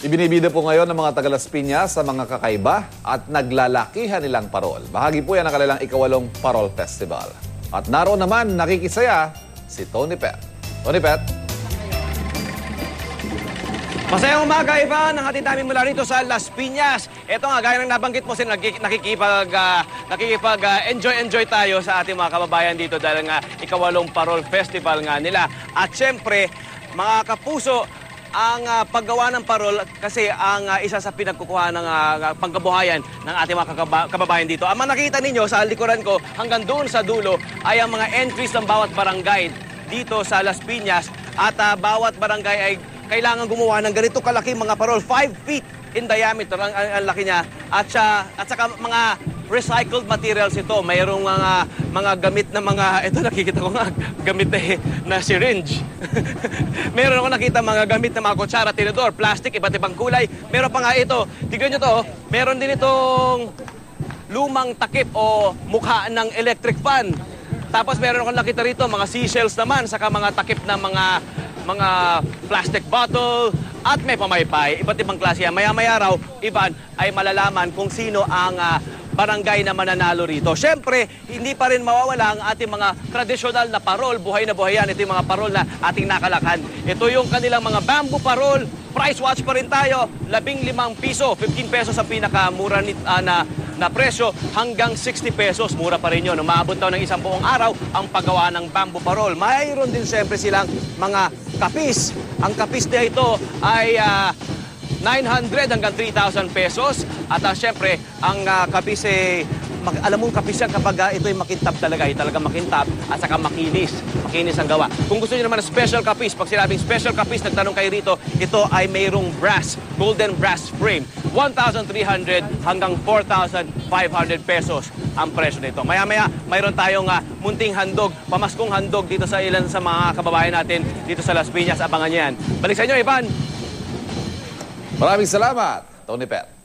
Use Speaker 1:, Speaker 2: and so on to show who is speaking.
Speaker 1: Ibinibida po ngayon ng mga taga Las Piñas sa mga kakaiba at naglalakihan nilang parol. Bahagi po yan ng kanilang ika-8 Parol Festival. At naroon naman nakikisaya si Tony Pet. Tony Pet.
Speaker 2: Masayang umaga, Ivan. Ang hatid namin mula rito sa Las Piñas. Ito nga, gaya ng nabanggit mo, nakikipag-enjoy tayo sa ating mga kababayan dito dahil nga ika-8 Parol Festival nga nila. At syempre, mga kapuso, ang paggawa ng parol kasi ang isa sa pinagkukuha ng pangkabuhayan ng ating mga kababayan dito. Ang nakita ninyo sa likuran ko hanggang doon sa dulo ay ang mga entries ng bawat barangay dito sa Las Piñas at bawat barangay ay kailangan gumawa ng ganito kalaki mga parol, 5 feet in diameter ang laki niya at saka mga recycled materials ito. Mayroong mga gamit na ito nakikita ko nga, gamit na syringe. Meron ako nakita mga gamit na mga kutsara, tinidor, plastic, iba't ibang kulay. Meron pa nga ito, tignan nyo to, meron din itong lumang takip o mukha ng electric fan. Tapos meron ako nakita rito, mga seashells naman, saka mga takip na mga plastic bottle, at may pamaypay, iba't ibang klase yan. Maya-maya raw, Ivan, ay malalaman kung sino ang barangay na mananalo rito. Siyempre, hindi pa rin mawawala ang ating mga tradisyonal na parol. Buhay na buhay yan. Ito yung mga parol na ating nakalakhan. Ito yung kanilang mga bamboo parol. Price watch pa rin tayo. 15 piso. 15 pesos ang pinakamura na presyo hanggang 60 pesos. Mura pa rin yun. Umaabot daw ng isang buong araw ang paggawa ng bamboo parol. Mayroon din siyempre silang mga kapis. Ang kapis na ito ay 900 hanggang 3,000 pesos. At siyempre, ang kapis alam mong kapis yan kapag ito ay makintab talaga. Talaga makintab at saka makinis. Makinis ang gawa. Kung gusto niyo naman ng special kapis, pag sinabing special kapis, nagtanong kayo rito, ito ay mayroong brass, golden brass frame. 1,300 hanggang 4,500 pesos ang presyo nito. Maya-maya, mayroon tayong munting handog, pamaskong handog dito sa ilan sa mga kababayan natin dito sa Las Piñas. Abangan niyo yan. Balik sa inyo, Ivan.
Speaker 1: Maraming salamat, Tony Pet.